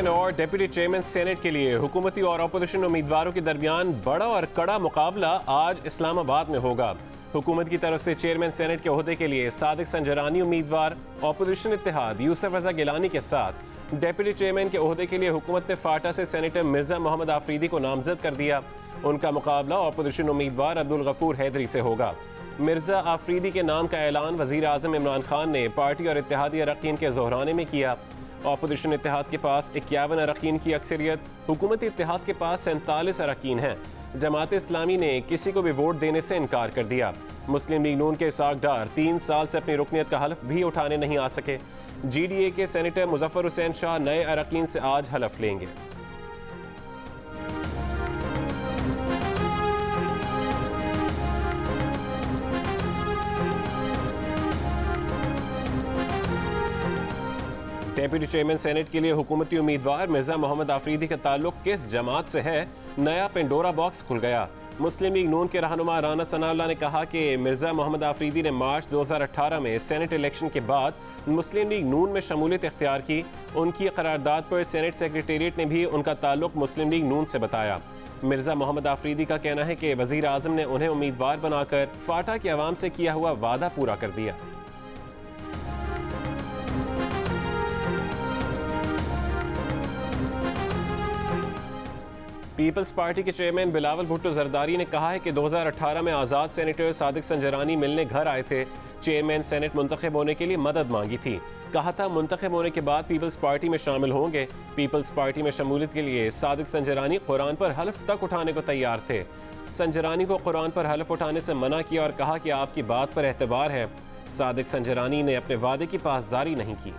Chairman और deputy chairman senate के लिए हुकूमती और अपोजिशन उम्मीदवारों के दरमियान बड़ा और कड़ा मुकाबला आज इस्लामाबाद में होगा। हुकूमत की तरफ से चेयरमैन सेनेट के ओहदे के लिए सादिक संजरानी उम्मीदवार, अपोजिशन इत्तेहाद यूसुफ रजा गिलानी के साथ डिप्टी चेयरमैन के ओहदे के लिए हुकूमत ने फाटा से सेनेटर मिर्जा मोहम्मद आफरीदी को नामजद कर दिया। उनका मुकाबला अपोजिशन उम्मीदवार अब्दुल गफूर हैदरी से होगा। मिर्जा आफरीदी के नाम का ऐलान वज़ीर आज़म इमरान खान ने पार्टी और इत्तेहादी अरकान के ज़ोहराने में किया। अपोजिशन इत्तेहाद के पास 51 अरकान की अक्सरियत, हुकूमती इत्तेहाद के पास 47 अरकान हैं। जमात इस्लामी ने किसी को भी वोट देने से इनकार कर दिया। मुस्लिम लीग नून के इसाक डार 3 साल से अपनी रुकनियत का हल्फ भी उठाने नहीं आ सके। GDA के सेनेटर मुजफ्फर हुसैन शाह नए अरकान से आज हल्फ लेंगे। डिप्टी चेयरमैन सेनेट के लिए हुकूमती उम्मीदवार मिर्जा मोहम्मद आफरीदी का ताल्लुक किस जमात से है, नया पेंडोरा बॉक्स खुल गया। मुस्लिम लीग नून के रहनुमा राना सनाउल्लाह ने कहा कि मिर्जा मोहम्मद आफरीदी ने मार्च 2018 में सेनेट इलेक्शन के बाद मुस्लिम लीग नून में शमूलियत इख्तियार की। उनकी करारदाद पर सेनेट सेक्रेटेरिएट ने भी उनका ताल्लुक मुस्लिम लीग नून से बताया। मिर्जा मोहम्मद आफरीदी का कहना है कि वज़ीर आज़म ने उन्हें उम्मीदवार बनाकर फाटा की आवाम से किया हुआ वादा पूरा कर दिया। पीपल्स पार्टी के चेयरमैन बिलावल भुट्टो जरदारी ने कहा है कि 2018 में आज़ाद सेनेटर सादिक संजरानी मिलने घर आए थे। चेयरमैन सेनेट मुंतखब होने के लिए मदद मांगी थी। कहा था मुंतखब होने के बाद पीपल्स पार्टी में शामिल होंगे। पीपल्स पार्टी में शमूलियत के लिए सादिक संजरानी कुरान पर हल्फ तक उठाने को तैयार थे। संजरानी को कुरान पर हल्फ उठाने से मना किया और कहा कि आपकी बात पर एतबार है। सादिक संजरानी ने अपने वादे की पासदारी नहीं की।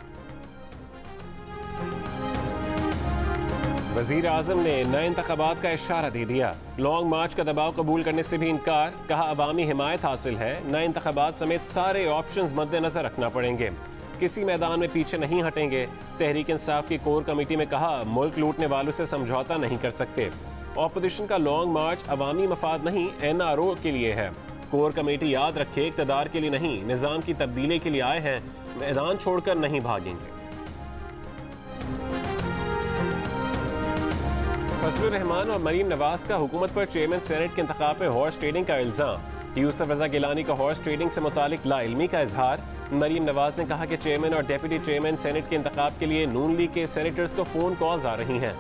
वज़ीर आज़म ने नए इंतख़ाबात का इशारा दे दिया। लॉन्ग मार्च का दबाव कबूल करने से भी इनकार। कहा अवामी हिमायत हासिल है, नए इंतख़ाबात समेत सारे ऑप्शंस मद्देनज़र रखना पड़ेंगे, किसी मैदान में पीछे नहीं हटेंगे। तहरीक इंसाफ की कोर कमेटी में कहा मुल्क लूटने वालों से समझौता नहीं कर सकते। ऑपोजिशन का लॉन्ग मार्च अवामी मफाद नहीं, NRO के लिए है। कोर कमेटी याद रखे इक़्तिदार के लिए नहीं, निज़ाम की तब्दीली के लिए आए हैं, मैदान छोड़कर नहीं भागेंगे। फजलुर रहमान और मरीम नवाज का हुकूमत पर चेयरमैन सेनेट के इंतखाब में हॉर्स ट्रेडिंग का इल्ज़ाम। यूसुफ रजा गिलानी का हॉर्स ट्रेडिंग से मुतालिक लाइल्मी का इजहार। मरीम नवाज ने कहा कि चेयरमैन और डिप्टी चेयरमैन सेनेट के इंतखाब के लिए नून लीग के सेनेटर्स को फ़ोन कॉल्स आ रही हैं।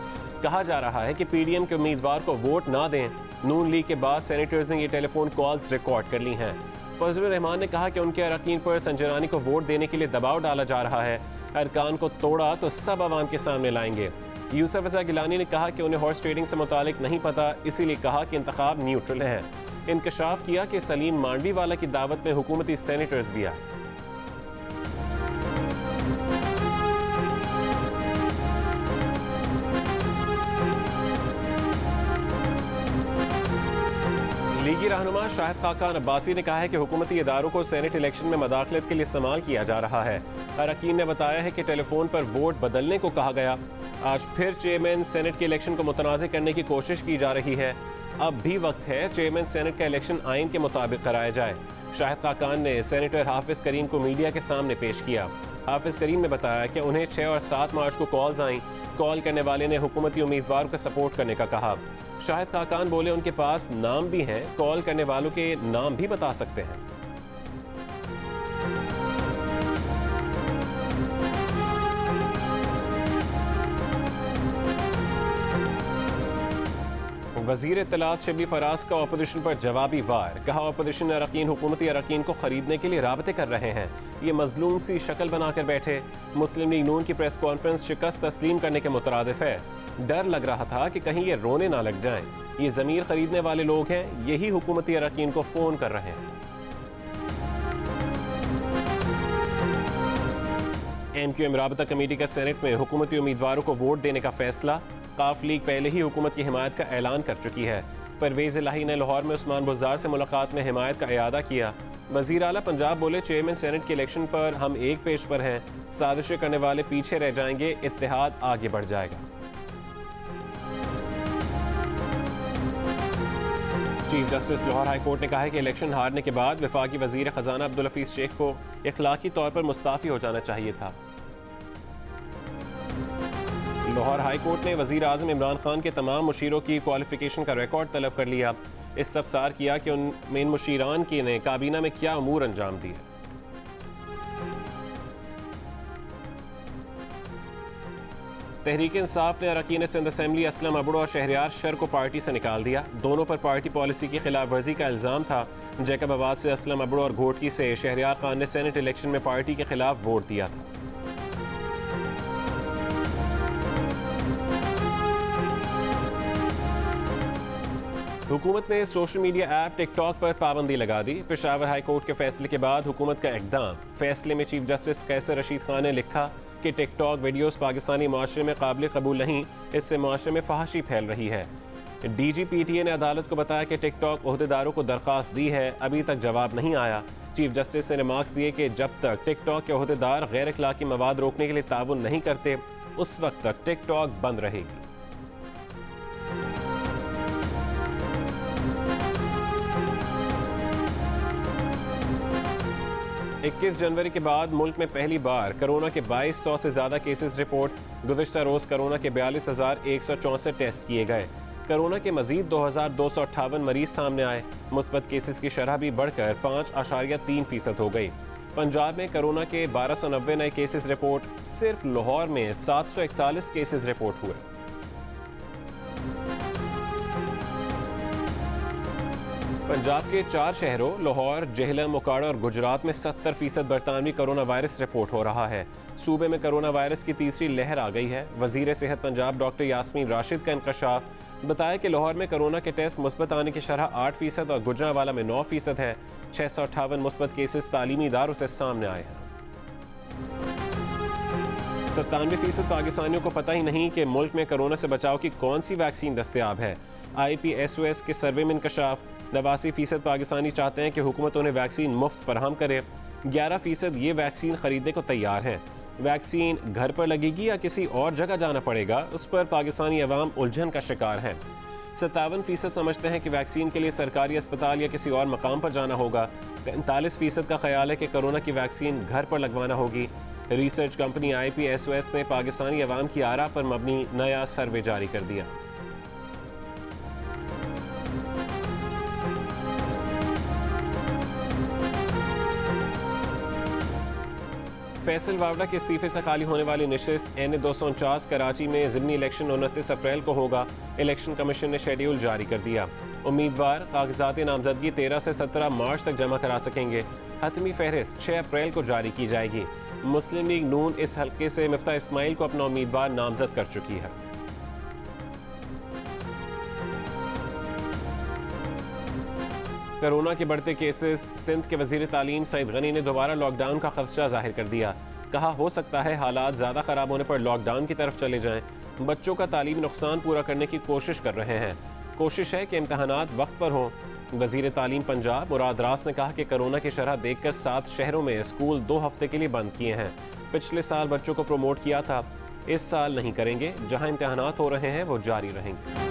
कहा जा रहा है कि PDM के उम्मीदवार को वोट ना दें। नून लीग के बाद सेनेटर्स ने ये टेलीफोन कॉल्स रिकॉर्ड कर ली हैं। फजलुर रहमान ने कहा कि उनके अरकान पर संजरानी को वोट देने के लिए दबाव डाला जा रहा है। अरकान को तोड़ा तो सब आवाम के सामने लाएंगे। यूसुफ रजा गिलानी ने कहा कि उन्हें हॉर्स ट्रेडिंग से मुतालिक नहीं पता, इसीलिए कहा कि इंतखाब न्यूट्रल है। इंकशाफ किया कि सलीम मांडवी वाला की दावत में हुकूमती सेनेटर्स भी आए। लीगी रहनुमा शाहिद खाकान अब्बासी ने कहा है कि हुकूमती इदारों को सेनेट इलेक्शन में मदाखलत के लिए इस्तेमाल किया जा रहा है। अरकान ने बताया है कि टेलीफोन पर वोट बदलने को कहा गया। आज फिर चेयरमैन सेनेट के इलेक्शन को मुतनाज़ करने की कोशिश की जा रही है। अब भी वक्त है चेयरमैन सेनेट का इलेक्शन आइन के मुताबिक कराया जाए। शाहिद खाकान ने सेनेटर हाफिज करीम को मीडिया के सामने पेश किया। हाफिज करीम ने बताया कि उन्हें 6 और 7 मार्च को कॉल्स आईं। कॉल करने वाले ने हुकूमती उम्मीदवार को सपोर्ट करने का कहा। शाहिद खाकान बोले उनके पास नाम भी हैं, कॉल करने वालों के नाम भी बता सकते हैं। वज़ीर इत्तलात शबी फराज का अपोजिशन पर जवाबी वार। कहा अपोजिशन अरकान हुकूमती अरकान को खरीदने के लिए राबते कर रहे हैं, ये मजलूम सी शक्ल बनाकर बैठे। मुस्लिम लीग नून की प्रेस कॉन्फ्रेंस शिकस्त तस्लीम करने के मुतरादिफ है। डर लग रहा था कि कहीं ये रोने ना लग जाएं। ये ज़मीर खरीदने वाले लोग हैं, यही हुकूमती अरकान को फ़ोन कर रहे हैं। MQM राबता कमेटी का सेनेट में हुकूमती उम्मीदवारों को वोट देने का फैसला। काफ लीग पहले ही हुकूमत की हिमायत का ऐलान कर चुकी है। परवेज़ इलाही ने लाहौर में उस्मान बुज़दार से मुलाकात में हिमायत का इयादा किया। वज़ीर आला पंजाब बोले चेयरमैन सेनेट के इलेक्शन पर हम एक पेज पर हैं, साजिशें करने वाले पीछे रह जाएंगे, इत्तेहाद आगे बढ़ जाएगा। Chief justice Lahore high court ने कहा है कि इलेक्शन हारने के बाद वफाकी वज़ीर ख़जाना अब्दुल हफीज़ शेख को इखलाकी तौर पर मुस्ताफ़ी हो जाना चाहिए था। लाहौर हाई कोर्ट ने वज़ीर आज़म इमरान खान के तमाम मुशीरों की क्वालिफिकेशन का रिकॉर्ड तलब कर लिया। इस्तफसार किया कि उन मुशीरान की ने काबीना में क्या अमूर अंजाम दिए। तहरीक इंसाफ ने अरकान सिंध असेंबली असलम अबड़ो और शहरियार शर को पार्टी से निकाल दिया। दोनों पर पार्टी पॉलिसी की खिलाफ वर्जी का इल्ज़ाम था। जैकबाबाद से असलम अबड़ो और घोटकी से शहरियार खान ने सेनेट इलेक्शन में पार्टी के खिलाफ वोट दिया था। हुकूमत ने सोशल मीडिया ऐप टिकटॉक पर पाबंदी लगा दी। पेशावर हाई कोर्ट के फैसले के बाद हुकूमत का इक़दाम। फैसले में चीफ जस्टिस कैसर रशीद खान ने लिखा कि टिकटॉक वीडियोस पाकिस्तानी माशरे में काबिल कबूल नहीं, इससे माशरे में फहाशी फैल रही है। DGPTA ने अदालत को बताया कि टिकटॉक ओहदेदारों को दरख्वास्त दी है, अभी तक जवाब नहीं आया। चीफ जस्टिस ने रिमार्क्स दिए कि जब तक टिकटॉक के ओहदेदार गैर अखलाकी मवाद रोकने के लिए ताउन नहीं करते, उस वक्त तक टिकटॉक बंद रहेगी। 21 जनवरी के बाद मुल्क में पहली बार कोरोना के 2200 से ज़्यादा केसेस रिपोर्ट। गुज़िश्ता रोज़ कोरोना के 42,164 टेस्ट किए गए। कोरोना के मजीद 2,258 मरीज सामने आए। मुस्बत केसेस की शरह भी बढ़कर 5.3% हो गई। पंजाब में कोरोना के 1290 नए केसेस रिपोर्ट। सिर्फ लाहौर में 741 केसेस रिपोर्ट हुए। पंजाब के 4 शहरों लाहौर, जेहलम, मोकाड़ा और गुजरात में 70% बरतानवी कोरोना वायरस रिपोर्ट हो रहा है। सूबे में कोरोना वायरस की तीसरी लहर आ गई है। वजीर सेहत पंजाब डॉक्टर यास्मीन राशिद का इंकशाफ। बताया कि लाहौर में कोरोना के टेस्ट मुस्बत आने की शरह 8% और गुजरावाला में 9% है। 658 मुस्बत केसेस तालीमी इदारों से सामने आए हैं। 97% पाकिस्तानियों को पता ही नहीं कि मुल्क में कोरोना से बचाव की कौन सी वैक्सीन दस्तयाब है। IPSOS के सर्वे में इंकशाफ। 89% पाकिस्तानी चाहते हैं कि हुकूमत उन्हें वैक्सीन मुफ्त फराहम करे। 11% ये वैक्सीन खरीदने को तैयार हैं। वैक्सीन घर पर लगेगी या किसी और जगह जाना पड़ेगा, उस पर पाकिस्तानी अवाम उलझन का शिकार है। 57% समझते हैं कि वैक्सीन के लिए सरकारी अस्पताल या किसी और मकाम पर जाना होगा। 43% का ख्याल है कि कोरोना की वैक्सीन घर पर लगवाना होगी। रिसर्च कंपनी IPSOS ने पाकिस्तानी अवाम की आरा पर मबनी नया सर्वे जारी कर दिया। फैसल वावड़ा के इस्तीफे से खाली होने वाली नशिस्त NA 249 कराची में ज़िमनी इलेक्शन 29 अप्रैल को होगा। इलेक्शन कमीशन ने शेड्यूल जारी कर दिया। उम्मीदवार कागजात नामजदगी 13 से 17 मार्च तक जमा करा सकेंगे। हतमी फहरिस्त 6 अप्रैल को जारी की जाएगी। मुस्लिम लीग नून इस हल्के से मिफ्ता इस्माइल को अपना उम्मीदवार नामजद कर चुकी है। कोरोना के बढ़ते केसेस। सिंध के वजीर तालीम सईद गनी ने दोबारा लॉकडाउन का खदशा जाहिर कर दिया। कहा हो सकता है हालात ज़्यादा ख़राब होने पर लॉकडाउन की तरफ चले जाएं। बच्चों का तालीमी नुकसान पूरा करने की कोशिश कर रहे हैं। कोशिश है कि इम्तहानात वक्त पर हों। वजीर तालीम पंजाब मुराद रास ने कहा कि कोरोना की शरह देखकर 7 शहरों में स्कूल 2 हफ्ते के लिए बंद किए हैं। पिछले साल बच्चों को प्रमोट किया था, इस साल नहीं करेंगे। जहाँ इम्तहानात हो रहे हैं वो जारी रहेंगे।